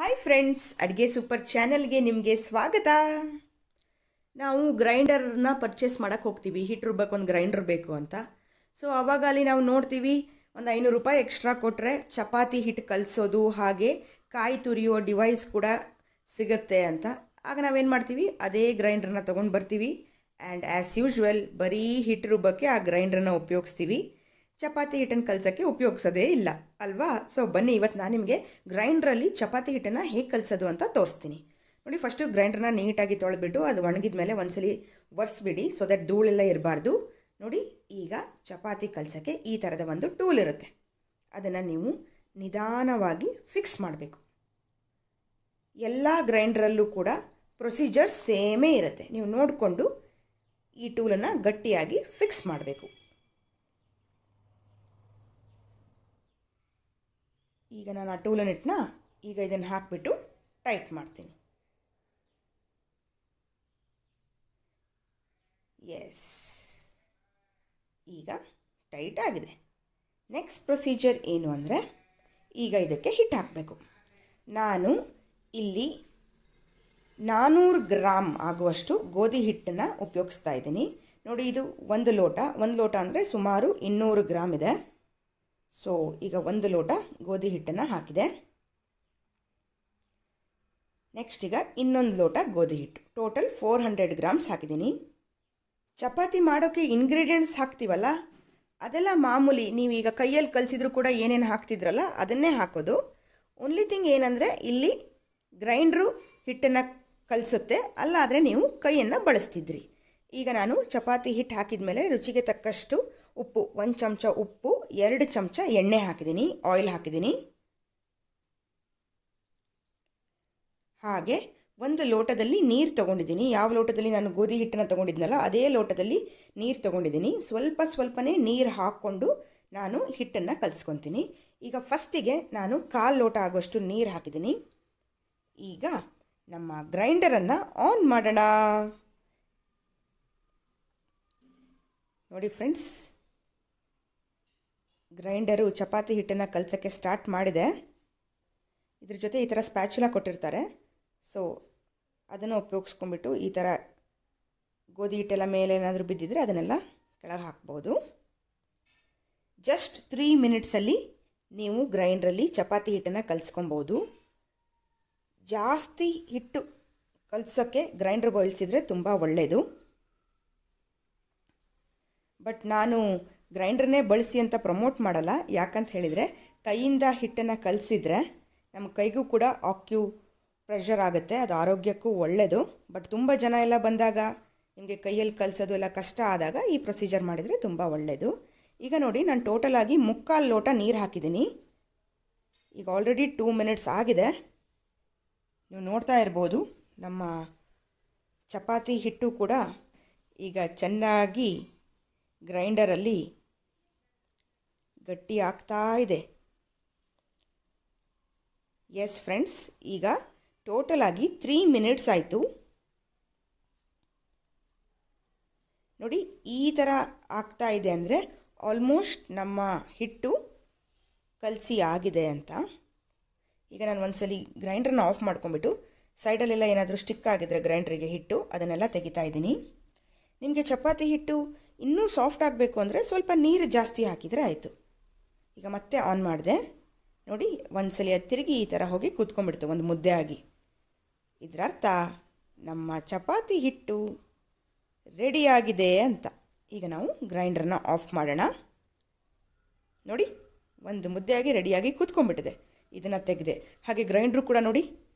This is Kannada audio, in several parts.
ಹಾಯ್ ಫ್ರೆಂಡ್ಸ್, ಅಡುಗೆ ಸೂಪರ್ ಚಾನೆಲ್ಗೆ ನಿಮಗೆ ಸ್ವಾಗತ. ನಾವು ಗ್ರೈಂಡರ್ನ ಪರ್ಚೇಸ್ ಮಾಡೋಕ್ಕೆ ಹೋಗ್ತೀವಿ. ಹಿಟ್ಟು ರುಬ್ಬಕ್ಕೆ ಒಂದು ಗ್ರೈಂಡರ್ ಬೇಕು ಅಂತ. ಸೊ ಆವಾಗ ಅಲ್ಲಿ ನಾವು ನೋಡ್ತೀವಿ ಒಂದು 500 ರೂಪಾಯಿ ಎಕ್ಸ್ಟ್ರಾ ಕೊಟ್ಟರೆ ಚಪಾತಿ ಹಿಟ್ಟು ಕಲಿಸೋದು ಹಾಗೆ ಕಾಯಿ ತುರಿಯೋ ಡಿವೈಸ್ ಕೂಡ ಸಿಗುತ್ತೆ ಅಂತ. ಆಗ ನಾವೇನು ಮಾಡ್ತೀವಿ, ಅದೇ ಗ್ರೈಂಡ್ರನ್ನ ತೊಗೊಂಡು ಬರ್ತೀವಿ ಆ್ಯಂಡ್ ಆ್ಯಸ್ ಯೂಶ್ವಲ್ ಬರೀ ಹಿಟ್ಟು ರುಬ್ಬಕ್ಕೆ ಆ ಗ್ರೈಂಡ್ರನ್ನ ಉಪಯೋಗಿಸ್ತೀವಿ. ಚಪಾತಿ ಹಿಟ್ಟನ್ನು ಕಲಸೋಕ್ಕೆ ಉಪಯೋಗಿಸೋದೇ ಇಲ್ಲ ಅಲ್ವಾ. ಸೊ ಬನ್ನಿ, ಇವತ್ತು ನಾನು ನಿಮಗೆ ಗ್ರೈಂಡ್ರಲ್ಲಿ ಚಪಾತಿ ಹಿಟ್ಟನ್ನು ಹೇಗೆ ಕಲಿಸೋದು ಅಂತ ತೋರಿಸ್ತೀನಿ. ನೋಡಿ, ಫಸ್ಟು ಗ್ರೈಂಡ್ರನ್ನ ನೀಟಾಗಿ ತೊಳೆದ್ಬಿಟ್ಟು ಅದು ಒಣಗಿದ ಮೇಲೆ ಒಂದ್ಸಲಿ ಒರೆಸ್ಬಿಡಿ, ಸೊ ದಟ್ ಧೂಳೆಲ್ಲ ಇರಬಾರ್ದು. ನೋಡಿ, ಈಗ ಚಪಾತಿ ಕಲಸೋಕ್ಕೆ ಈ ಥರದ ಒಂದು ಟೂಲ್ ಇರುತ್ತೆ. ಅದನ್ನು ನೀವು ನಿಧಾನವಾಗಿ ಫಿಕ್ಸ್ ಮಾಡಬೇಕು. ಎಲ್ಲ ಗ್ರೈಂಡ್ರಲ್ಲೂ ಕೂಡ ಪ್ರೊಸೀಜರ್ ಸೇಮೇ ಇರುತ್ತೆ. ನೀವು ನೋಡಿಕೊಂಡು ಈ ಟೂಲನ್ನು ಗಟ್ಟಿಯಾಗಿ ಫಿಕ್ಸ್ ಮಾಡಬೇಕು. ಈಗ ನಾನು ಆ ಟೂಲನ್ನು ಈಗ ಇದನ್ನು ಹಾಕಿಬಿಟ್ಟು ಟೈಟ್ ಮಾಡ್ತೀನಿ. ಎಸ್, ಈಗ ಟೈಟ್ ಆಗಿದೆ. ನೆಕ್ಸ್ಟ್ ಪ್ರೊಸೀಜರ್ ಏನು ಅಂದರೆ, ಈಗ ಇದಕ್ಕೆ ಹಿಟ್ಟು ಹಾಕಬೇಕು. ನಾನು ಇಲ್ಲಿ 400 ಗ್ರಾಮ್ ಆಗುವಷ್ಟು ಗೋಧಿ ಹಿಟ್ಟನ್ನು ಉಪಯೋಗಿಸ್ತಾ ಇದ್ದೀನಿ. ನೋಡಿ, ಇದು ಒಂದು ಲೋಟ ಅಂದರೆ ಸುಮಾರು 200 ಗ್ರಾಮ್ ಇದೆ. ಸೊ ಈಗ 1 ಲೋಟ ಗೋಧಿ ಹಿಟ್ಟನ್ನು ಹಾಕಿದೆ. ನೆಕ್ಸ್ಟ್ ಈಗ ಇನ್ನೊಂದು ಲೋಟ ಗೋಧಿ ಹಿಟ್ಟು, ಟೋಟಲ್ 400 ಗ್ರಾಮ್ಸ್ ಹಾಕಿದ್ದೀನಿ. ಚಪಾತಿ ಮಾಡೋಕ್ಕೆ ಇಂಗ್ರೀಡಿಯೆಂಟ್ಸ್ ಹಾಕ್ತೀವಲ್ಲ, ಅದೆಲ್ಲ ಮಾಮೂಲಿ. ನೀವೀಗ ಕೈಯಲ್ಲಿ ಕಲಿಸಿದ್ರು ಕೂಡ ಏನೇನು ಹಾಕ್ತಿದ್ರಲ್ಲ ಅದನ್ನೇ ಹಾಕೋದು. ಓನ್ಲಿ ಥಿಂಗ್ ಏನಂದರೆ, ಇಲ್ಲಿ ಗ್ರೈಂಡ್ರು ಹಿಟ್ಟನ್ನು ಕಲಿಸುತ್ತೆ, ಅಲ್ಲಾದರೆ ನೀವು ಕೈಯನ್ನು ಬಳಸ್ತಿದ್ರಿ. ಈಗ ನಾನು ಚಪಾತಿ ಹಿಟ್ಟು ಹಾಕಿದ ಮೇಲೆ ರುಚಿಗೆ ತಕ್ಕಷ್ಟು ಉಪ್ಪು, 1 ಚಮಚ ಉಪ್ಪು, 2 ಚಮಚ ಎಣ್ಣೆ ಹಾಕಿದ್ದೀನಿ, ಆಯಿಲ್ ಹಾಕಿದ್ದೀನಿ. ಹಾಗೆ 1 ಲೋಟದಲ್ಲಿ ನೀರು ತೊಗೊಂಡಿದ್ದೀನಿ. ಯಾವ ಲೋಟದಲ್ಲಿ ನಾನು ಗೋಧಿ ಹಿಟ್ಟನ್ನು ತೊಗೊಂಡಿದ್ನಲ್ಲ ಅದೇ ಲೋಟದಲ್ಲಿ ನೀರು ತೊಗೊಂಡಿದ್ದೀನಿ. ಸ್ವಲ್ಪನೇ ನೀರು ಹಾಕ್ಕೊಂಡು ನಾನು ಹಿಟ್ಟನ್ನು ಕಲಿಸ್ಕೊತೀನಿ. ಈಗ ಫಸ್ಟಿಗೆ ನಾನು 1/4 ಲೋಟ ಆಗುವಷ್ಟು ನೀರು ಹಾಕಿದ್ದೀನಿ. ಈಗ ನಮ್ಮ ಗ್ರೈಂಡರನ್ನು ಆನ್ ಮಾಡೋಣ. ನೋಡಿ ಫ್ರೆಂಡ್ಸ್, ಗ್ರೈಂಡರು ಚಪಾತಿ ಹಿಟ್ಟನ್ನು ಕಲಸೋಕ್ಕೆ ಸ್ಟಾರ್ಟ್ ಮಾಡಿದೆ. ಇದ್ರ ಜೊತೆ ಈ ಥರ ಸ್ಪ್ಯಾಚುಲಾ ಕೊಟ್ಟಿರ್ತಾರೆ. ಸೊ ಅದನ್ನು ಉಪಯೋಗಿಸ್ಕೊಂಡ್ಬಿಟ್ಟು ಈ ಥರ ಗೋಧಿ ಹಿಟ್ಟೆಲ್ಲ ಮೇಲೆ ಏನಾದರೂ ಬಿದ್ದಿದ್ರೆ ಅದನ್ನೆಲ್ಲ ಕೆಳಗೆ ಹಾಕ್ಬೋದು. ಜಸ್ಟ್ 3 ಮಿನಿಟ್ಸಲ್ಲಿ ನೀವು ಗ್ರೈಂಡ್ರಲ್ಲಿ ಚಪಾತಿ ಹಿಟ್ಟನ್ನು ಕಲಿಸ್ಕೊಬೋದು. ಜಾಸ್ತಿ ಹಿಟ್ಟು ಕಲಸೋಕ್ಕೆ ಗ್ರೈಂಡರ್ ಬಳಸಿದರೆ ತುಂಬ ಒಳ್ಳೆಯದು. ಬಟ್ ನಾನು ಗ್ರೈಂಡ್ರನ್ನೇ ಬಳಸಿ ಅಂತ ಪ್ರಮೋಟ್ ಮಾಡಲ್ಲ. ಯಾಕಂತ ಹೇಳಿದರೆ, ಕೈಯಿಂದ ಹಿಟ್ಟನ್ನು ಕಲಸಿದ್ರೆ ನಮ್ಮ ಕೈಗೂ ಕೂಡ ಪ್ರೆಷರ್ ಆಗುತ್ತೆ, ಅದು ಆರೋಗ್ಯಕ್ಕೂ ಒಳ್ಳೆಯದು. ಬಟ್ ತುಂಬ ಜನ ಎಲ್ಲ ಬಂದಾಗ ನಿಮಗೆ ಕೈಯಲ್ಲಿ ಕಲಿಸೋದು ಎಲ್ಲ ಕಷ್ಟ ಆದಾಗ ಈ ಪ್ರೊಸೀಜರ್ ಮಾಡಿದರೆ ತುಂಬ ಒಳ್ಳೆಯದು. ಈಗ ನೋಡಿ, ನಾನು ಟೋಟಲಾಗಿ 3/4 ಲೋಟ ನೀರು ಹಾಕಿದ್ದೀನಿ. ಈಗ ಆಲ್ರೆಡಿ 2 ಮಿನಿಟ್ಸ್ ಆಗಿದೆ. ನೀವು ನೋಡ್ತಾ ಇರ್ಬೋದು, ನಮ್ಮ ಚಪಾತಿ ಹಿಟ್ಟು ಕೂಡ ಈಗ ಚೆನ್ನಾಗಿ ಗ್ರೈಂಡರಲ್ಲಿ ಗಟ್ಟಿ ಆಗ್ತಾ ಇದೆ. ಎಸ್ ಫ್ರೆಂಡ್ಸ್, ಈಗ ಟೋಟಲಾಗಿ 3 ಮಿನಿಟ್ಸ್ ಆಯಿತು. ನೋಡಿ, ಈ ಥರ ಆಗ್ತಾ ಇದೆ ಅಂದರೆ ಆಲ್ಮೋಸ್ಟ್ ನಮ್ಮ ಹಿಟ್ಟು ಕಲಸಿ ಆಗಿದೆ ಅಂತ. ಈಗ ನಾನು ಒಂದ್ಸಲಿ ಗ್ರೈಂಡ್ರನ್ನ ಆಫ್ ಮಾಡ್ಕೊಂಬಿಟ್ಟು ಸೈಡಲ್ಲೆಲ್ಲ ಏನಾದರೂ ಸ್ಟಿಕ್ ಆಗಿದ್ರೆ ಗ್ರೈಂಡ್ರಿಗೆ ಹಿಟ್ಟು ಅದನ್ನೆಲ್ಲ ತೆಗಿತಾ ಇದ್ದೀನಿ. ನಿಮಗೆ ಚಪಾತಿ ಹಿಟ್ಟು ಇನ್ನೂ ಸಾಫ್ಟ್ ಆಗಬೇಕು ಅಂದರೆ ಸ್ವಲ್ಪ ನೀರು ಜಾಸ್ತಿ ಹಾಕಿದರೆ ಆಯಿತು. ಈಗ ಮತ್ತೆ ಆನ್ ಮಾಡಿದೆ. ನೋಡಿ, ಒಂದ್ಸಲಿ ಅದು ತಿರುಗಿ ಈ ಥರ ಹೋಗಿ ಕೂತ್ಕೊಂಡ್ಬಿಡ್ತು ಒಂದು ಮುದ್ದೆ ಆಗಿ. ಇದರ ಅರ್ಥ ನಮ್ಮ ಚಪಾತಿ ಹಿಟ್ಟು ರೆಡಿಯಾಗಿದೆ ಅಂತ. ಈಗ ನಾವು ಗ್ರೈಂಡ್ರನ್ನ ಆಫ್ ಮಾಡೋಣ. ನೋಡಿ, ಒಂದು ಮುದ್ದೆಯಾಗಿ ರೆಡಿಯಾಗಿ ಕೂತ್ಕೊಂಡ್ಬಿಟ್ಟಿದೆ. ಇದನ್ನು ತೆಗೆದೆ. ಹಾಗೆ ಗ್ರೈಂಡ್ರು ಕೂಡ ನೋಡಿ,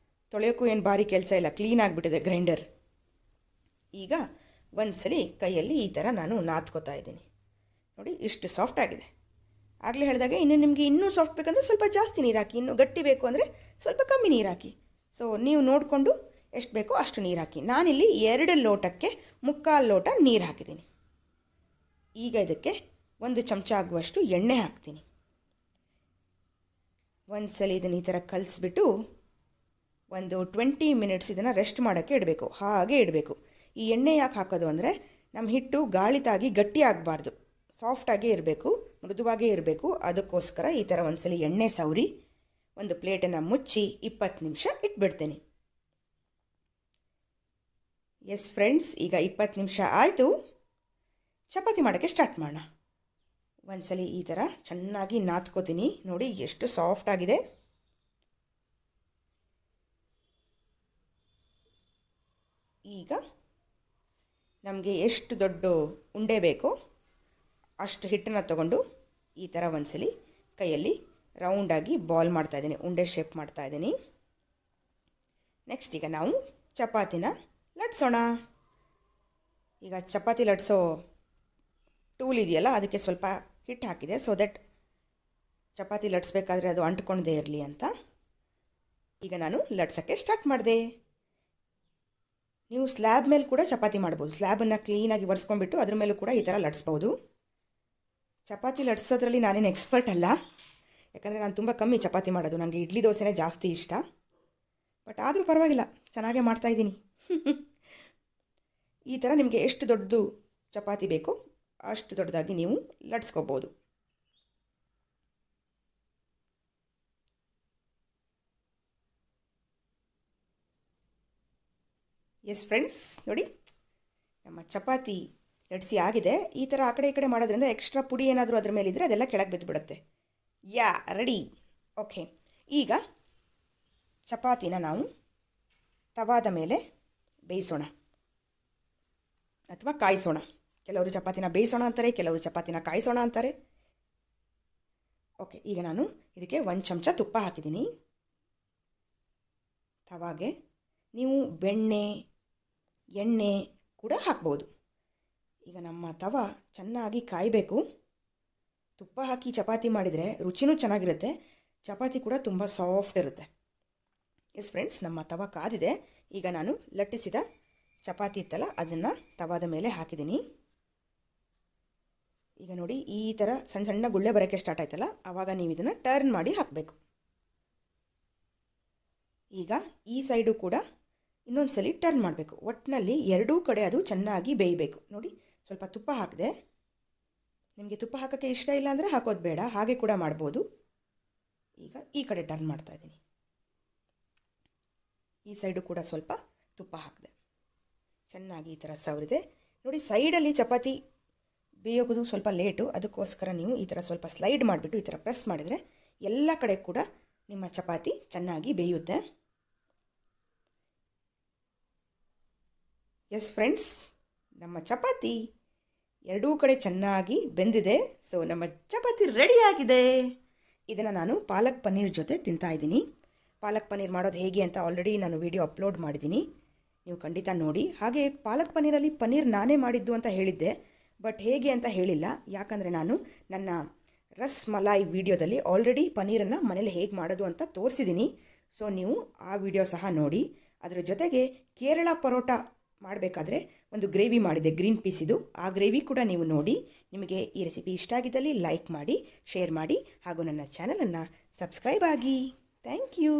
ತೊಳೆಯೋಕ್ಕೂ ಏನು ಭಾರಿ ಕೆಲಸ ಇಲ್ಲ, ಕ್ಲೀನ್ ಆಗಿಬಿಟ್ಟಿದೆ ಗ್ರೈಂಡರ್. ಈಗ ಒಂದ್ಸಲಿ ಕೈಯಲ್ಲಿ ಈ ಥರ ನಾನು ನಾದ್ಕೋತಾ ಇದ್ದೀನಿ. ನೋಡಿ, ಇಷ್ಟು ಸಾಫ್ಟ್ ಆಗಿದೆ. ಆಗಲೇ ಹೇಳಿದಾಗೆ ಇನ್ನು ನಿಮಗೆ ಇನ್ನೂ ಸಾಫ್ಟ್ ಬೇಕಂದರೆ ಸ್ವಲ್ಪ ಜಾಸ್ತಿ ನೀರು ಹಾಕಿ, ಇನ್ನೂ ಗಟ್ಟಿ ಬೇಕು ಅಂದರೆ ಸ್ವಲ್ಪ ಕಮ್ಮಿ ನೀರು ಹಾಕಿ. ಸೊ ನೀವು ನೋಡಿಕೊಂಡು ಎಷ್ಟು ಬೇಕೋ ಅಷ್ಟು ನೀರು ಹಾಕಿ. ನಾನಿಲ್ಲಿ 2 ಲೋಟಕ್ಕೆ 3/4 ಲೋಟ ನೀರು ಹಾಕಿದ್ದೀನಿ. ಈಗ ಇದಕ್ಕೆ 1 ಚಮಚ ಆಗುವಷ್ಟು ಎಣ್ಣೆ ಹಾಕ್ತೀನಿ. ಒಂದ್ಸಲಿ ಇದನ್ನು ಈ ಥರ ಕಲಿಸ್ಬಿಟ್ಟು ಒಂದು 20 ಮಿನಿಟ್ಸ್ ಇದನ್ನು ರೆಸ್ಟ್ ಮಾಡೋಕ್ಕೆ ಇಡಬೇಕು. ಹಾಗೆ ಇಡಬೇಕು. ಈ ಎಣ್ಣೆ ಯಾಕೆ ಹಾಕೋದು ಅಂದರೆ, ನಮ್ಮ ಹಿಟ್ಟು ಗಾಳಿ ತಾಗಿ ಗಟ್ಟಿ ಆಗಬಾರ್ದು, ಸಾಫ್ಟಾಗೇ ಇರಬೇಕು, ಮೃದುವಾಗೇ ಇರಬೇಕು. ಅದಕ್ಕೋಸ್ಕರ ಈ ಥರ ಒಂದ್ಸಲಿ ಎಣ್ಣೆ ಸವರಿ ಒಂದು ಪ್ಲೇಟನ್ನು ಮುಚ್ಚಿ 20 ನಿಮಿಷ ಇಟ್ಬಿಡ್ತೇನೆ. ಎಸ್ ಫ್ರೆಂಡ್ಸ್, ಈಗ 20 ನಿಮಿಷ ಆಯಿತು. ಚಪಾತಿ ಮಾಡೋಕ್ಕೆ ಸ್ಟಾರ್ಟ್ ಮಾಡೋಣ. ಒಂದ್ಸಲಿ ಈ ಥರ ಚೆನ್ನಾಗಿ ನಾದ್ಕೋತೀನಿ. ನೋಡಿ ಎಷ್ಟು ಸಾಫ್ಟ್ ಆಗಿದೆ. ಈಗ ನಮಗೆ ಎಷ್ಟು ದೊಡ್ಡ ಉಂಡೆ ಬೇಕೋ ಅಷ್ಟು ಹಿಟ್ಟನ್ನು ತಗೊಂಡು ಈ ಥರ ಒಂದ್ಸಲಿ ಕೈಯಲ್ಲಿ ರೌಂಡಾಗಿ ಬಾಲ್ ಮಾಡ್ತಾಯಿದ್ದೀನಿ, ಉಂಡೆ ಶೇಪ್ ಮಾಡ್ತಾಯಿದ್ದೀನಿ. ನೆಕ್ಸ್ಟ್ ಈಗ ನಾವು ಚಪಾತಿನ ಲಟ್ಸೋಣ. ಈಗ ಚಪಾತಿ ಲಟ್ಸೋ ಟೂಲ್ ಇದೆಯಲ್ಲ, ಅದಕ್ಕೆ ಸ್ವಲ್ಪ ಹಿಟ್ಟು ಹಾಕಿದೆ, ಸೊ ದಟ್ ಚಪಾತಿ ಲಟ್ಸ್ಬೇಕಾದ್ರೆ ಅದು ಅಂಟ್ಕೊಂಡೇ ಇರಲಿ ಅಂತ. ಈಗ ನಾನು ಲಟ್ಸೋಕ್ಕೆ ಸ್ಟಾರ್ಟ್ ಮಾಡಿದೆ. ನೀವು ಸ್ಲ್ಯಾಬ್ ಮೇಲೆ ಕೂಡ ಚಪಾತಿ ಮಾಡ್ಬೋದು. ಸ್ಲ್ಯಾಬನ್ನು ಕ್ಲೀನಾಗಿ ಒರೆಸ್ಕೊಂಡ್ಬಿಟ್ಟು ಅದ್ರ ಮೇಲೂ ಕೂಡ ಈ ಥರ ಲಟ್ಸ್ಬೋದು. ಚಪಾತಿ ಲಟ್ಸೋದ್ರಲ್ಲಿ ನಾನೇನು ಎಕ್ಸ್ಪರ್ಟ್ ಅಲ್ಲ, ಯಾಕಂದರೆ ನಾನು ತುಂಬ ಕಮ್ಮಿ ಚಪಾತಿ ಮಾಡೋದು. ನನಗೆ ಇಡ್ಲಿ ದೋಸೆನೇ ಜಾಸ್ತಿ ಇಷ್ಟ. ಬಟ್ ಆದರೂ ಪರವಾಗಿಲ್ಲ, ಚೆನ್ನಾಗೇ ಮಾಡ್ತಾಯಿದ್ದೀನಿ. ಈ ಥರ ನಿಮಗೆ ಎಷ್ಟು ದೊಡ್ಡದು ಚಪಾತಿ ಬೇಕೋ ಅಷ್ಟು ದೊಡ್ಡದಾಗಿ ನೀವು ಲಟ್ಸ್ಕೋಬೋದು. ಎಸ್ ಫ್ರೆಂಡ್ಸ್, ನೋಡಿ ನಮ್ಮ ಚಪಾತಿ ಲಟ್ಸಿ ಆಗಿದೆ. ಈ ಥರ ಆ ಕಡೆ ಈ ಕಡೆ ಮಾಡೋದ್ರಿಂದ ಎಕ್ಸ್ಟ್ರಾ ಪುಡಿ ಏನಾದರೂ ಅದ್ರ ಮೇಲಿದ್ದರೆ ಅದೆಲ್ಲ ಕೆಳಗೆ ಬಿದ್ದುಬಿಡುತ್ತೆ. ರೆಡಿ. ಓಕೆ, ಈಗ ಚಪಾತಿನ ನಾವು ತವಾದ ಮೇಲೆ ಬೇಯಿಸೋಣ ಅಥವಾ ಕಾಯಿಸೋಣ. ಕೆಲವರು ಚಪಾತಿನ ಬೇಯಿಸೋಣ ಅಂತಾರೆ, ಕೆಲವರು ಚಪಾತಿನ ಕಾಯಿಸೋಣ ಅಂತಾರೆ. ಓಕೆ, ಈಗ ನಾನು ಇದಕ್ಕೆ 1 ಚಮಚ ತುಪ್ಪ ಹಾಕಿದ್ದೀನಿ ತವಾಗೆ. ನೀವು ಬೆಣ್ಣೆ ಎಣ್ಣೆ ಕೂಡ ಹಾಕ್ಬೋದು. ಈಗ ನಮ್ಮ ತವ ಚೆನ್ನಾಗಿ ಕಾಯಬೇಕು. ತುಪ್ಪ ಹಾಕಿ ಚಪಾತಿ ಮಾಡಿದರೆ ರುಚಿನೂ ಚೆನ್ನಾಗಿರುತ್ತೆ, ಚಪಾತಿ ಕೂಡ ತುಂಬ ಸಾಫ್ಟ್ ಇರುತ್ತೆ. ಎಸ್ ಫ್ರೆಂಡ್ಸ್, ನಮ್ಮ ತವ ಕಾದಿದೆ. ಈಗ ನಾನು ಲಟ್ಟಿಸಿದ ಚಪಾತಿ ಇತ್ತಲ್ಲ ಅದನ್ನು ತವಾದ ಮೇಲೆ ಹಾಕಿದ್ದೀನಿ. ಈಗ ನೋಡಿ ಈ ಥರ ಸಣ್ಣ ಸಣ್ಣ ಗುಳ್ಳೆ ಬರೋಕ್ಕೆ ಸ್ಟಾರ್ಟ್ ಆಯ್ತಲ್ಲ, ಆವಾಗ ನೀವು ಇದನ್ನು ಟರ್ನ್ ಮಾಡಿ ಹಾಕಬೇಕು. ಈಗ ಈ ಸೈಡು ಕೂಡ ಇನ್ನೊಂದು ಸಲ ಟರ್ನ್ ಮಾಡಬೇಕು. ಒಟ್ಟಿನಲ್ಲಿ ಎರಡೂ ಕಡೆ ಅದು ಚೆನ್ನಾಗಿ ಬೇಯಬೇಕು. ನೋಡಿ ಸ್ವಲ್ಪ ತುಪ್ಪ ಹಾಕಿದೆ. ನಿಮಗೆ ತುಪ್ಪ ಹಾಕೋಕ್ಕೆ ಇಷ್ಟ ಇಲ್ಲ ಅಂದರೆ ಹಾಕೋದು ಬೇಡ, ಹಾಗೆ ಕೂಡ ಮಾಡ್ಬೋದು. ಈಗ ಈ ಕಡೆ ಟರ್ನ್ ಮಾಡ್ತಾಯಿದ್ದೀನಿ. ಈ ಸೈಡು ಕೂಡ ಸ್ವಲ್ಪ ತುಪ್ಪ ಹಾಕಿದೆ. ಚೆನ್ನಾಗಿ ಈ ಥರ ಸವರಿದೆ. ನೋಡಿ ಸೈಡಲ್ಲಿ ಚಪಾತಿ ಬೇಯೋದು ಸ್ವಲ್ಪ ಲೇಟು, ಅದಕ್ಕೋಸ್ಕರ ನೀವು ಈ ಥರ ಸ್ವಲ್ಪ ಸ್ಲೈಡ್ ಮಾಡಿಬಿಟ್ಟು ಈ ಥರ ಪ್ರೆಸ್ ಮಾಡಿದರೆ ಎಲ್ಲ ಕಡೆ ಕೂಡ ನಿಮ್ಮ ಚಪಾತಿ ಚೆನ್ನಾಗಿ ಬೇಯುತ್ತೆ. ಎಸ್ ಫ್ರೆಂಡ್ಸ್, ನಮ್ಮ ಚಪಾತಿ ಎರಡೂ ಕಡೆ ಚೆನ್ನಾಗಿ ಬೆಂದಿದೆ. ಸೊ ನಮ್ಮ ಚಪಾತಿ ರೆಡಿಯಾಗಿದೆ. ಇದನ್ನು ನಾನು ಪಾಲಕ್ ಪನ್ನೀರ್ ಜೊತೆ ತಿಂತಾಯಿದ್ದೀನಿ. ಪಾಲಕ್ ಪನ್ನೀರ್ ಮಾಡೋದು ಹೇಗೆ ಅಂತ ಆಲ್ರೆಡಿ ನಾನು ವಿಡಿಯೋ ಅಪ್ಲೋಡ್ ಮಾಡಿದ್ದೀನಿ, ನೀವು ಖಂಡಿತ ನೋಡಿ. ಹಾಗೆ ಪಾಲಕ್ ಪನ್ನೀರಲ್ಲಿ ಪನ್ನೀರ್ ನಾನೇ ಮಾಡಿದ್ದು ಅಂತ ಹೇಳಿದ್ದೆ, ಬಟ್ ಹೇಗೆ ಅಂತ ಹೇಳಿಲ್ಲ. ಯಾಕಂದರೆ ನಾನು ನನ್ನ ರಸ್ ಮಲಾಯ್ ವಿಡಿಯೋದಲ್ಲಿ ಆಲ್ರೆಡಿ ಪನ್ನೀರನ್ನು ಮನೇಲಿ ಹೇಗೆ ಮಾಡೋದು ಅಂತ ತೋರಿಸಿದ್ದೀನಿ. ಸೊ ನೀವು ಆ ವಿಡಿಯೋ ಸಹ ನೋಡಿ. ಅದರ ಜೊತೆಗೆ ಕೇರಳ ಪರೋಟ ಮಾಡಬೇಕಾದ್ರೆ ಒಂದು ಗ್ರೇವಿ ಮಾಡಿದೆ, ಗ್ರೀನ್ ಪೀಸಿದು. ಆ ಗ್ರೇವಿ ಕೂಡ ನೀವು ನೋಡಿ. ನಿಮಗೆ ಈ ರೆಸಿಪಿ ಇಷ್ಟ ಆಗಿದ್ದಲ್ಲಿ ಲೈಕ್ ಮಾಡಿ, ಶೇರ್ ಮಾಡಿ, ಹಾಗೂ ನನ್ನ ಚಾನಲನ್ನು ಸಬ್ಸ್ಕ್ರೈಬ್ ಆಗಿ. Thank you.